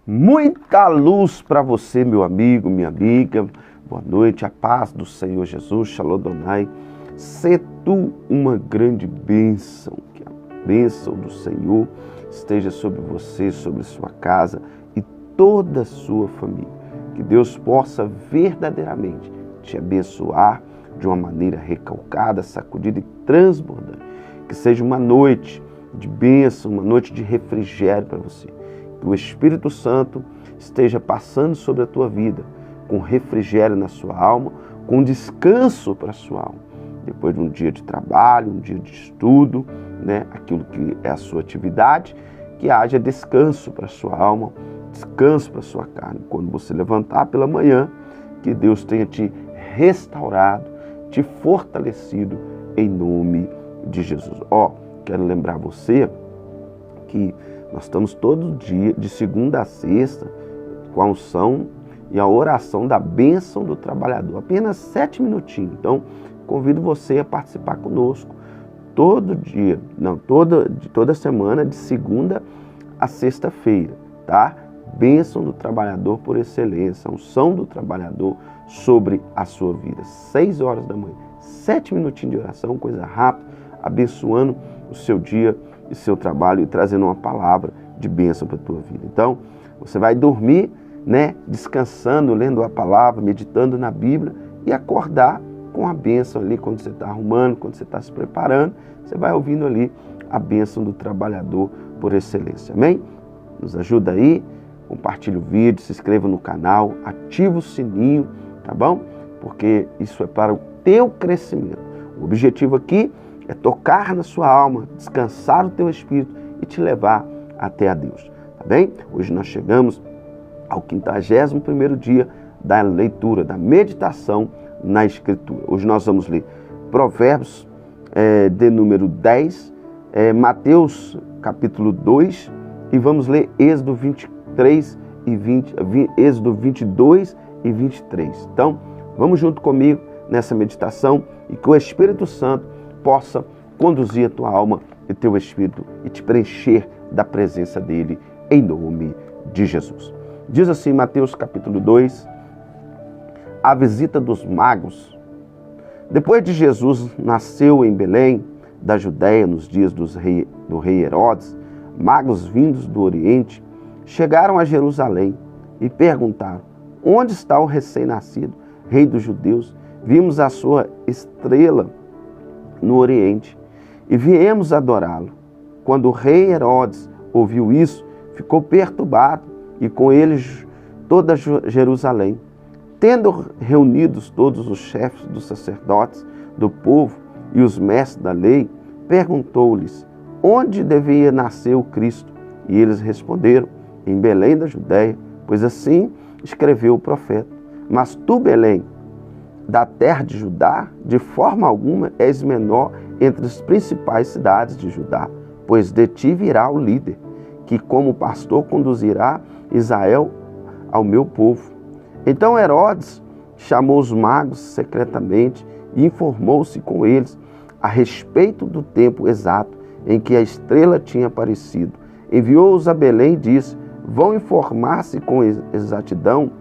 Muita luz para você, meu amigo, minha amiga. Boa noite, a paz do Senhor Jesus, Shalom Adonai. Sê tu uma grande bênção, que a bênção do Senhor esteja sobre você, sobre sua casa e toda a sua família. Que Deus possa verdadeiramente te abençoar de uma maneira recalcada, sacudida e transbordante. Que seja uma noite de bênção, uma noite de refrigério para você. Que o Espírito Santo esteja passando sobre a tua vida, com refrigério na sua alma, com descanso para a sua alma. Depois de um dia de trabalho, um dia de estudo, aquilo que é a sua atividade, que haja descanso para a sua alma, descanso para a sua carne. Quando você levantar pela manhã, que Deus tenha te restaurado, te fortalecido em nome de Jesus. Quero lembrar você que nós estamos todo dia, de segunda a sexta, com a unção e a oração da bênção do trabalhador. Apenas 7 minutinhos. Então, convido você a participar conosco todo dia, toda semana, de segunda a sexta-feira, tá? Bênção do trabalhador por excelência, a unção do trabalhador sobre a sua vida. 6 horas da manhã, 7 minutinhos de oração, coisa rápida, abençoando o seu dia e seu trabalho e trazendo uma palavra de bênção para a tua vida. Então, você vai dormir, descansando, lendo a palavra, meditando na Bíblia e acordar com a bênção ali quando você está arrumando, quando você está se preparando, você vai ouvindo ali a bênção do trabalhador por excelência. Amém? Nos ajuda aí, compartilha o vídeo, se inscreva no canal, ativa o sininho, tá bom? Porque isso é para o teu crescimento. O objetivo aqui é tocar na sua alma, descansar o teu espírito e te levar até a Deus, tá bem? Hoje nós chegamos ao 51º dia da leitura, da meditação na Escritura. Hoje nós vamos ler Provérbios de número 10, Mateus capítulo 2 e vamos ler Êxodo 23 e 20, Êxodo 22 e 23. Então, vamos junto comigo nessa meditação e que o Espírito Santo possa conduzir a tua alma e teu espírito e te preencher da presença dele, em nome de Jesus. Diz assim, Mateus capítulo 2, a visita dos magos. Depois de Jesus nasceu em Belém, da Judéia, nos dias do rei Herodes, magos vindos do Oriente chegaram a Jerusalém e perguntaram: onde está o recém-nascido, rei dos judeus? Vimos a sua estrela no Oriente e viemos adorá-lo. Quando o rei Herodes ouviu isso, ficou perturbado e com ele toda Jerusalém. Tendo reunidos todos os chefes dos sacerdotes, do povo e os mestres da lei, perguntou-lhes onde devia nascer o Cristo. E eles responderam: em Belém da Judéia, pois assim escreveu o profeta. Mas tu, Belém, da terra de Judá, de forma alguma és menor entre as principais cidades de Judá, pois de ti virá o líder, que como pastor conduzirá Israel ao meu povo. Então Herodes chamou os magos secretamente e informou-se com eles a respeito do tempo exato em que a estrela tinha aparecido. Enviou-os a Belém e disse: vão informar-se com exatidão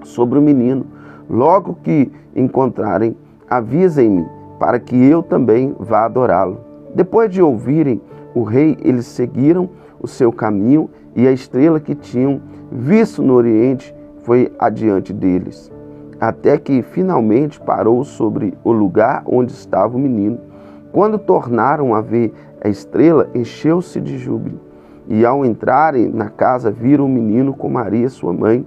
sobre o menino. Logo que encontrarem, avisem-me, para que eu também vá adorá-lo. Depois de ouvirem o rei, eles seguiram o seu caminho e a estrela que tinham visto no Oriente foi adiante deles, até que finalmente parou sobre o lugar onde estava o menino. Quando tornaram a ver a estrela, encheu-se de júbilo. E ao entrarem na casa, viram o menino com Maria, sua mãe,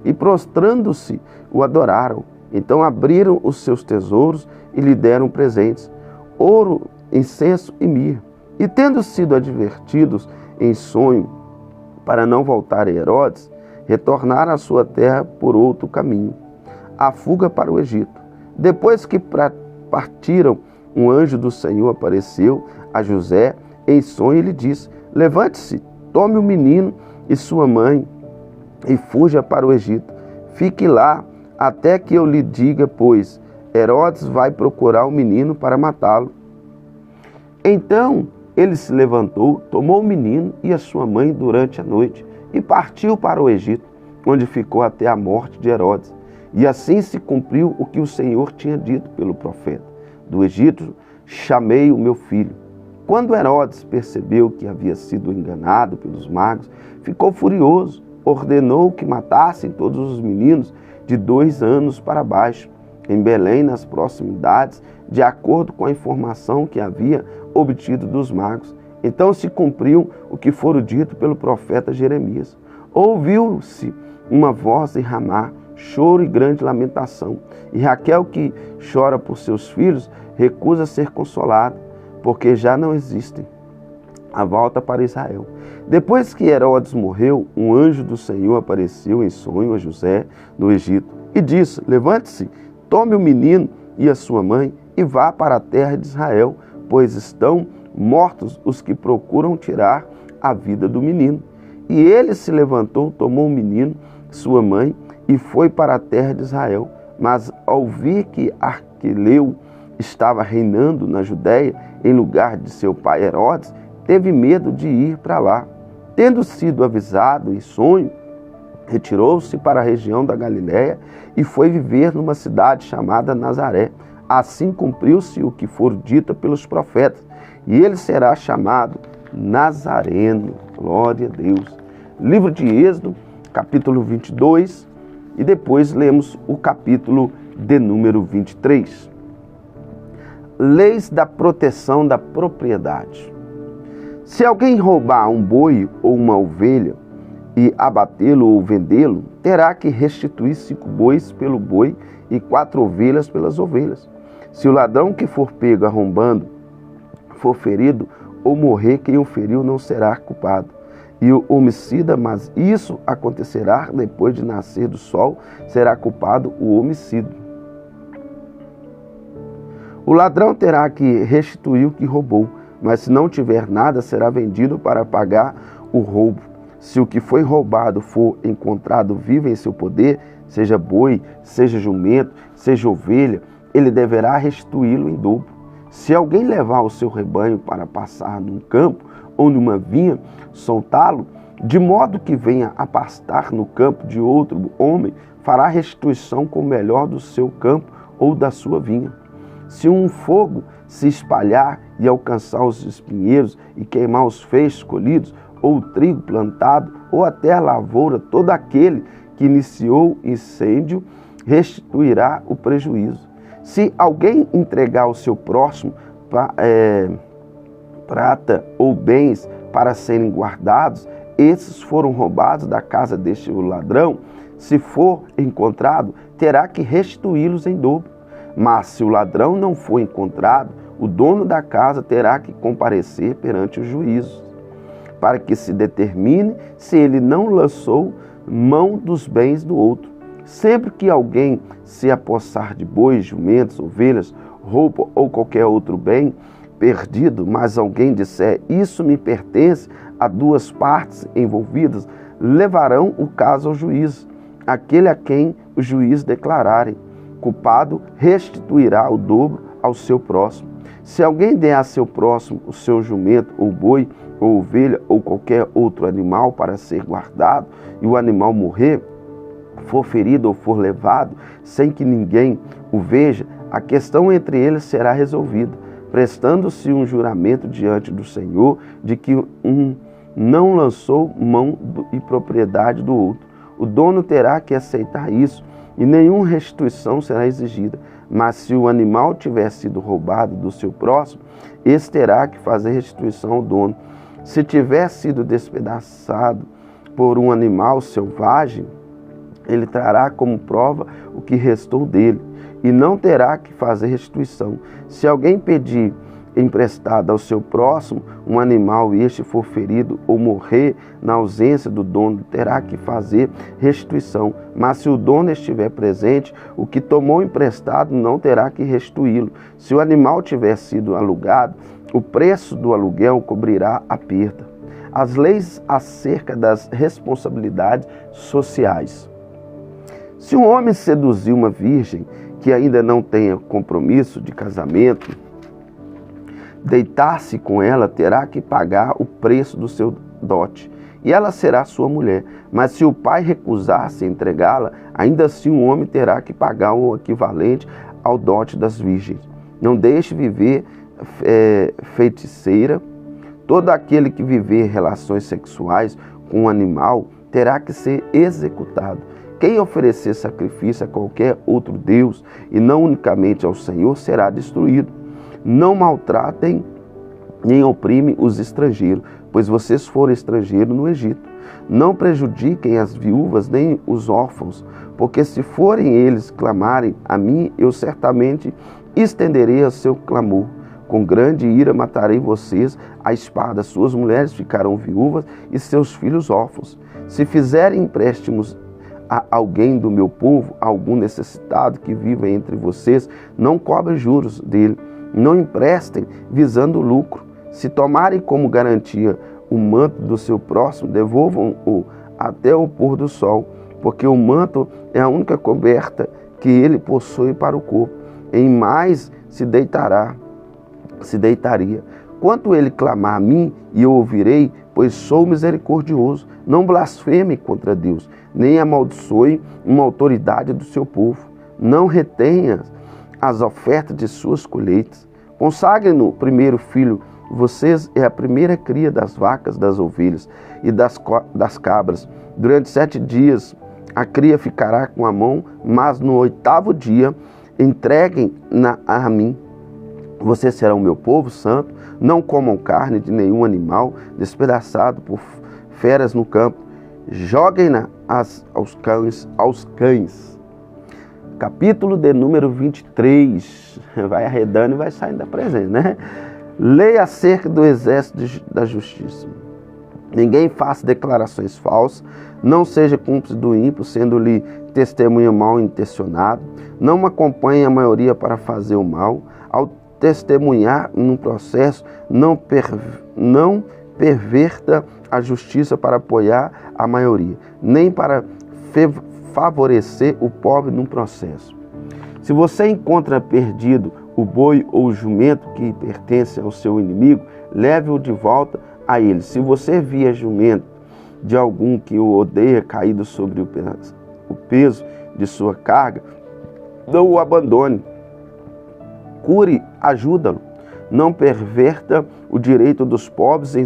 e prostrando-se, o adoraram. Então abriram os seus tesouros e lhe deram presentes: ouro, incenso e mirra. E tendo sido advertidos em sonho para não voltar a Herodes, retornaram à sua terra por outro caminho, a fuga para o Egito. Depois que partiram, um anjo do Senhor apareceu a José em sonho e lhe disse: levante-se, tome o menino e sua mãe e fuja para o Egito. Fique lá até que eu lhe diga, pois Herodes vai procurar o menino para matá-lo. Então ele se levantou, tomou o menino e a sua mãe durante a noite e partiu para o Egito, onde ficou até a morte de Herodes. E assim se cumpriu o que o Senhor tinha dito pelo profeta: do Egito chamei o meu filho. Quando Herodes percebeu que havia sido enganado pelos magos, ficou furioso, ordenou que matassem todos os meninos de 2 anos para baixo, em Belém, nas proximidades, de acordo com a informação que havia obtido dos magos. Então se cumpriu o que fora dito pelo profeta Jeremias. Ouviu-se uma voz em Ramá, choro e grande lamentação. E Raquel, que chora por seus filhos, recusa ser consolada, porque já não existem. A volta para Israel. Depois que Herodes morreu, um anjo do Senhor apareceu em sonho a José no Egito e disse: levante-se, tome o menino e a sua mãe e vá para a terra de Israel, pois estão mortos os que procuram tirar a vida do menino. E ele se levantou, tomou o menino, sua mãe, e foi para a terra de Israel. Mas ao ver que Arqueleu estava reinando na Judéia, em lugar de seu pai Herodes, teve medo de ir para lá. Tendo sido avisado em sonho, retirou-se para a região da Galiléia e foi viver numa cidade chamada Nazaré. Assim cumpriu-se o que for dito pelos profetas, e ele será chamado Nazareno. Glória a Deus. Livro de Êxodo, capítulo 22, e depois lemos o capítulo de número 23. Leis da proteção da propriedade. Se alguém roubar um boi ou uma ovelha e abatê-lo ou vendê-lo, terá que restituir 5 bois pelo boi e 4 ovelhas pelas ovelhas. Se o ladrão que for pego arrombando for ferido ou morrer, quem o feriu não será culpado. E o homicida, mas isso acontecerá depois de nascer do sol, será culpado o homicida. O ladrão terá que restituir o que roubou, mas se não tiver nada, será vendido para pagar o roubo. Se o que foi roubado for encontrado vivo em seu poder, seja boi, seja jumento, seja ovelha, ele deverá restituí-lo em dobro. Se alguém levar o seu rebanho para passar num campo ou numa vinha, soltá-lo, de modo que venha a pastar no campo de outro homem, fará restituição com o melhor do seu campo ou da sua vinha. Se um fogo se espalhar e alcançar os espinheiros e queimar os feixes colhidos, ou o trigo plantado, ou até a lavoura, todo aquele que iniciou incêndio restituirá o prejuízo. Se alguém entregar ao seu próximo prata ou bens para serem guardados, esses foram roubados da casa deste ladrão, se for encontrado, terá que restituí-los em dobro. Mas se o ladrão não for encontrado, o dono da casa terá que comparecer perante os juízos, para que se determine se ele não lançou mão dos bens do outro. Sempre que alguém se apossar de bois, jumentos, ovelhas, roupa ou qualquer outro bem perdido, mas alguém disser: isso me pertence, a 2 partes envolvidas levarão o caso ao juiz. Aquele a quem o juiz declararem culpado restituirá o dobro ao seu próximo. Se alguém der a seu próximo o seu jumento ou boi ou ovelha ou qualquer outro animal para ser guardado, e o animal morrer, for ferido ou for levado, sem que ninguém o veja, a questão entre eles será resolvida, prestando-se um juramento diante do Senhor de que um não lançou mão e propriedade do outro. O dono terá que aceitar isso, e nenhuma restituição será exigida. Mas se o animal tiver sido roubado do seu próximo, esse terá que fazer restituição ao dono. Se tiver sido despedaçado por um animal selvagem, ele trará como prova o que restou dele, e não terá que fazer restituição. Se alguém pedir emprestado ao seu próximo um animal e este for ferido ou morrer na ausência do dono, terá que fazer restituição. Mas se o dono estiver presente, o que tomou emprestado não terá que restituí-lo. Se o animal tiver sido alugado, o preço do aluguel cobrirá a perda. As leis acerca das responsabilidades sociais. Se um homem seduzir uma virgem que ainda não tenha compromisso de casamento, deitar-se com ela, terá que pagar o preço do seu dote. e ela será sua mulher. Mas se o pai recusar-se a entregá-la, ainda assim o homem terá que pagar o equivalente ao dote das virgens. Não deixe viver feiticeira. Todo aquele que viver relações sexuais com um animal terá que ser executado. Quem oferecer sacrifício a qualquer outro Deus, e não unicamente ao Senhor, será destruído. Não maltratem nem oprimem os estrangeiros, pois vocês foram estrangeiros no Egito. Não prejudiquem as viúvas nem os órfãos, porque se forem eles clamarem a mim, eu certamente estenderei o seu clamor. Com grande ira matarei vocês à espada, suas mulheres ficarão viúvas e seus filhos órfãos. Se fizerem empréstimos a alguém do meu povo, algum necessitado que viva entre vocês, não cobrem juros dele, não emprestem visando lucro. Se tomarem como garantia o manto do seu próximo, devolvam-o até o pôr do sol, porque o manto é a única coberta que ele possui para o corpo. Em mais se deitaria. Quanto ele clamar a mim, e eu ouvirei, pois sou misericordioso. Não blasfeme contra Deus, nem amaldiçoe uma autoridade do seu povo. Não retenha as ofertas de suas colheitas. Consagre-no primeiro filho. Vocês é a primeira cria das vacas, das ovelhas e das cabras. Durante 7 dias a cria ficará com a mão, mas no 8º dia entreguem-na a mim. Vocês serão meu povo santo. Não comam carne de nenhum animal despedaçado por feras no campo. Joguem-na aos cães. Capítulo de número 23. Vai arredando e vai saindo da presença, né? Leia acerca do exército da justiça. Ninguém faça declarações falsas, não seja cúmplice do ímpio, sendo-lhe testemunha mal intencionado. Não acompanhe a maioria para fazer o mal. Ao testemunhar num processo, não perverta a justiça para apoiar a maioria, nem para favorecer o pobre num processo. Se você encontra perdido o boi ou o jumento que pertence ao seu inimigo, leve-o de volta a ele. Se você via jumento de algum que o odeia caído sobre o peso de sua carga, não o abandone. Cure, ajuda-lo. Não perverta o direito dos pobres em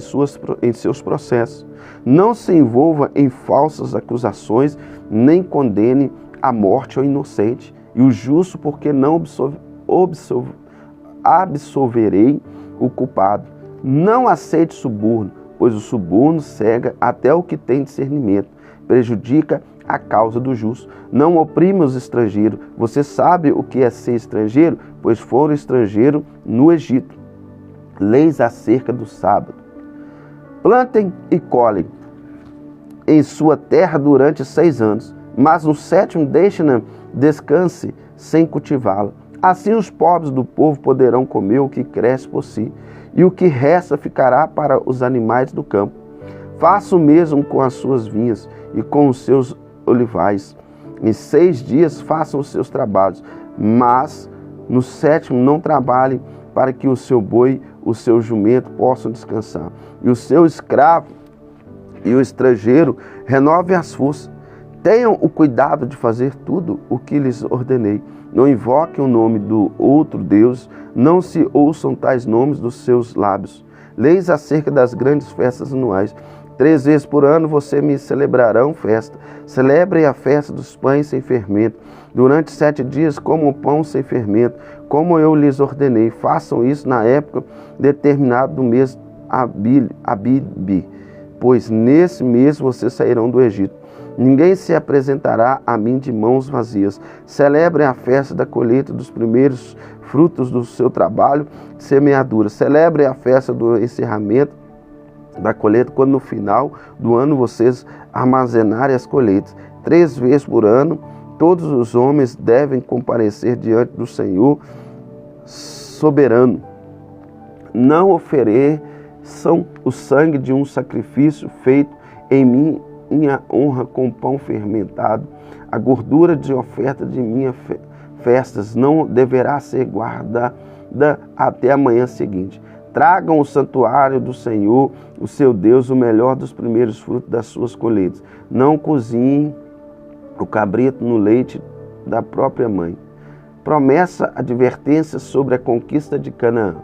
seus processos. Não se envolva em falsas acusações, nem condene à morte o inocente e o justo, porque não absolverei o culpado. Não aceite suborno, pois o suborno cega até o que tem discernimento, prejudica a causa do justo. Não oprime os estrangeiros. Você sabe o que é ser estrangeiro, pois foram estrangeiros no Egito. Leis acerca do sábado. Plantem e colhem em sua terra durante 6 anos, mas no 7º deixem-na descanse sem cultivá-la. Assim os pobres do povo poderão comer o que cresce por si, e o que resta ficará para os animais do campo. Faça o mesmo com as suas vinhas e com os seus olivais. Em 6 dias façam os seus trabalhos, mas no 7º não trabalhem, para que o seu boi, o seu jumento possam descansar, e o seu escravo e o estrangeiro renovem as forças. Tenham o cuidado de fazer tudo o que lhes ordenei. Não invoquem o nome do outro Deus, não se ouçam tais nomes dos seus lábios. Leis acerca das grandes festas anuais. 3 vezes por ano você me celebrarão festa. Celebrem a festa dos pães sem fermento. Durante 7 dias comam pão sem fermento, como eu lhes ordenei. Façam isso na época determinada do mês Abibe, pois nesse mês vocês sairão do Egito. Ninguém se apresentará a mim de mãos vazias. Celebrem a festa da colheita dos primeiros frutos do seu trabalho de semeadura. Celebrem a festa do encerramento da colheita, quando no final do ano vocês armazenarem as colheitas. 3 vezes por ano, todos os homens devem comparecer diante do Senhor soberano. Não ofereçam o sangue de um sacrifício feito em minha honra com pão fermentado. A gordura de oferta de minhas festas não deverá ser guardada até a manhã seguinte. Tragam ao santuário do Senhor, o seu Deus, o melhor dos primeiros frutos das suas colheitas. Não cozinhem o cabrito no leite da própria mãe. Promessa, advertência sobre a conquista de Canaã.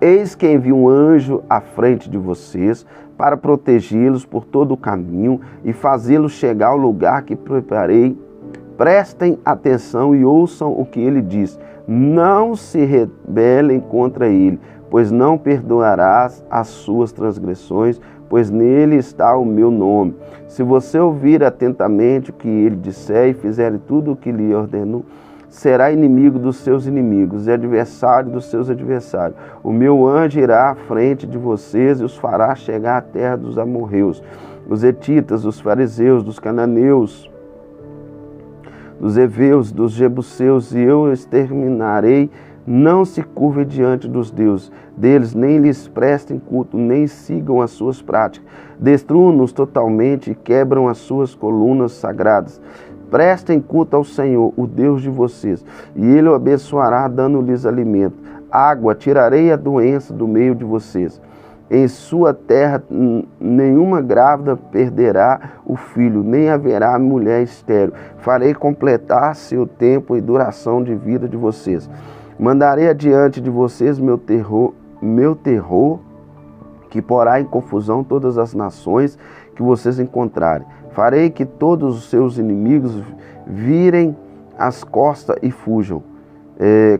Eis que envio um anjo à frente de vocês para protegê-los por todo o caminho e fazê-los chegar ao lugar que preparei. Prestem atenção e ouçam o que ele diz. Não se rebelem contra ele, pois não perdoarás as suas transgressões, pois nele está o meu nome. Se você ouvir atentamente o que ele disser e fizer tudo o que lhe ordenou, será inimigo dos seus inimigos e adversário dos seus adversários. O meu anjo irá à frente de vocês e os fará chegar à terra dos amorreus, dos hetitas, dos fariseus, dos cananeus, dos heveus, dos jebuseus, e eu exterminarei. Não se curvem diante dos deuses deles, nem lhes prestem culto, nem sigam as suas práticas. Destruam-nos totalmente e quebram as suas colunas sagradas. Prestem culto ao Senhor, o Deus de vocês, e Ele o abençoará, dando-lhes alimento. Água, tirarei a doença do meio de vocês. Em sua terra nenhuma grávida perderá o filho, nem haverá mulher estéril. Farei completar-se o tempo e duração de vida de vocês. Mandarei adiante de vocês meu terror, que porá em confusão todas as nações que vocês encontrarem. Farei que todos os seus inimigos virem as costas e fujam.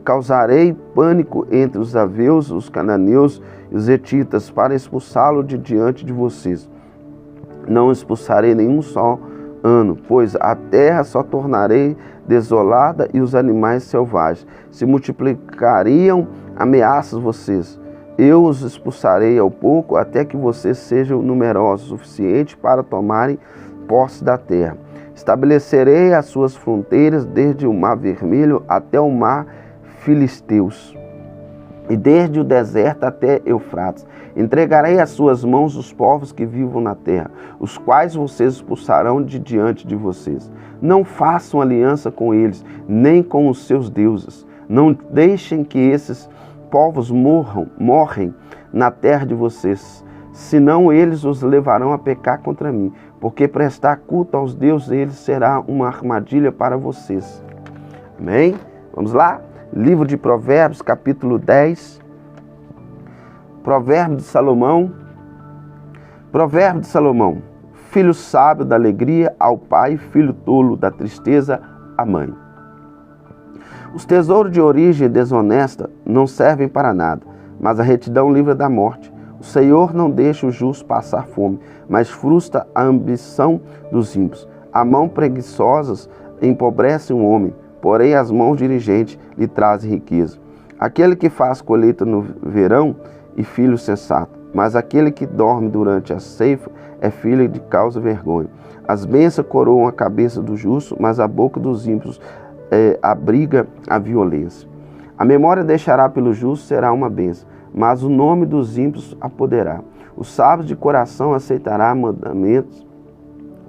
Causarei pânico entre os aveus, os cananeus e os hetitas, para expulsá-lo de diante de vocês. Não expulsarei nenhum só ano, pois a terra só tornarei desolada e os animais selvagens. Se multiplicariam ameaças vocês, eu os expulsarei ao pouco, até que vocês sejam numerosos o suficiente para tomarem posse da terra. Estabelecerei as suas fronteiras desde o Mar Vermelho até o Mar Filisteus, e desde o deserto até Eufrates. Entregarei às suas mãos os povos que vivam na terra, os quais vocês expulsarão de diante de vocês. Não façam aliança com eles, nem com os seus deuses. Não deixem que esses povos morrem na terra de vocês, senão eles os levarão a pecar contra mim, porque prestar culto aos deuses deles será uma armadilha para vocês. Amém? Vamos lá? Livro de Provérbios, capítulo 10. Provérbio de Salomão. Provérbio de Salomão. Filho sábio da alegria ao pai, filho tolo da tristeza à mãe. Os tesouros de origem desonesta não servem para nada, mas a retidão livra da morte. O Senhor não deixa o justo passar fome, mas frustra a ambição dos ímpios. A mão preguiçosa empobrece um homem, porém as mãos diligentes lhe trazem riqueza. Aquele que faz colheita no verão e filho sensato, mas aquele que dorme durante a ceifa é filho de causa vergonha. As bênçãos coroam a cabeça do justo, mas a boca dos ímpios abriga a violência. A memória deixará pelo justo será uma bênção, mas o nome dos ímpios a poderá. Os sábios de coração aceitará mandamentos,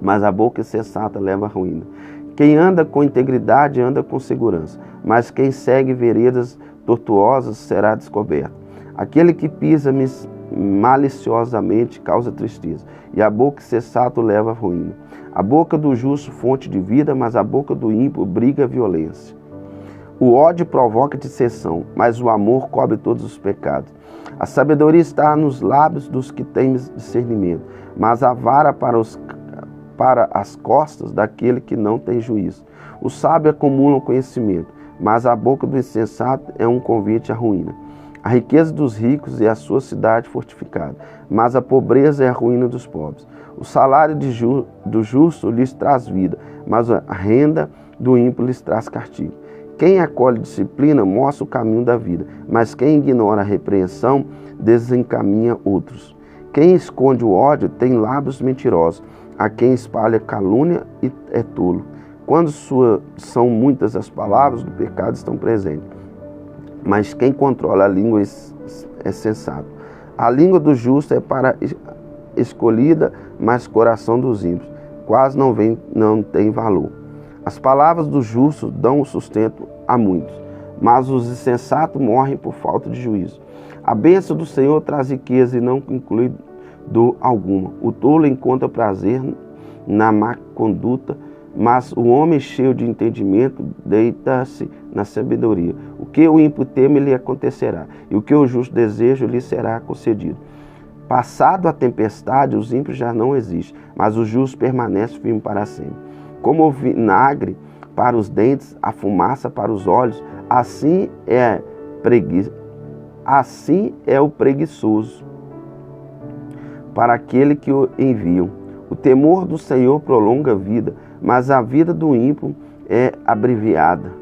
mas a boca insensata leva à ruína. Quem anda com integridade anda com segurança, mas quem segue veredas tortuosas será descoberto. Aquele que pisa maliciosamente causa tristeza, e a boca insensata leva à ruína. A boca do justo fonte de vida, mas a boca do ímpio briga a violência. O ódio provoca dissensão, mas o amor cobre todos os pecados. A sabedoria está nos lábios dos que têm discernimento, mas a vara para as costas daquele que não tem juízo. O sábio acumula conhecimento, mas a boca do insensato é um convite à ruína. A riqueza dos ricos é a sua cidade fortificada, mas a pobreza é a ruína dos pobres. O salário do justo lhes traz vida, mas a renda do ímpio lhes traz castigo. Quem acolhe disciplina mostra o caminho da vida, mas quem ignora a repreensão desencaminha outros. Quem esconde o ódio tem lábios mentirosos, a quem espalha calúnia é tolo. Quando são muitas as palavras do pecado estão presentes, mas quem controla a língua é sensato. A língua do justo é para escolhida, mas o coração dos ímpios quase não tem valor. As palavras do justo dão sustento a muitos, mas os insensatos morrem por falta de juízo. A bênção do Senhor traz riqueza e não inclui dor alguma. O tolo encontra prazer na má conduta, mas o homem cheio de entendimento deita-se na sabedoria. O que o ímpio teme lhe acontecerá, e o que o justo deseja lhe será concedido. Passado a tempestade, os ímpios já não existem, mas o justo permanece firme para sempre. Como o vinagre para os dentes, a fumaça para os olhos, assim é o preguiçoso para aquele que o enviam. O temor do Senhor prolonga a vida, mas a vida do ímpio é abreviada.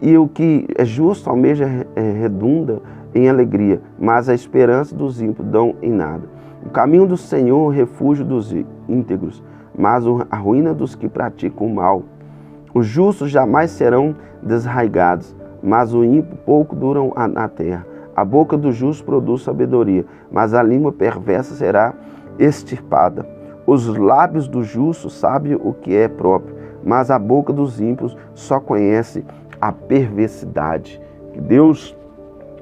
E o que é justo almeja redunda em alegria, mas a esperança dos ímpios dão em nada. O caminho do Senhor é o refúgio dos íntegros, mas a ruína dos que praticam o mal. Os justos jamais serão desarraigados, mas o ímpio pouco duram na terra. A boca do justo produz sabedoria, mas a língua perversa será extirpada. Os lábios do justo sabem o que é próprio, mas a boca dos ímpios só conhece a perversidade. Que Deus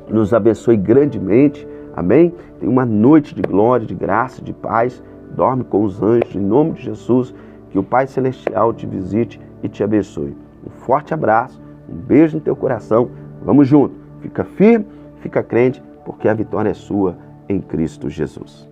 nos abençoe grandemente, amém? Tenha uma noite de glória, de graça, de paz. Dorme com os anjos, em nome de Jesus. Que o Pai Celestial te visite e te abençoe. Um forte abraço, um beijo no teu coração. Vamos junto. Fica firme, fica crente, porque a vitória é sua em Cristo Jesus.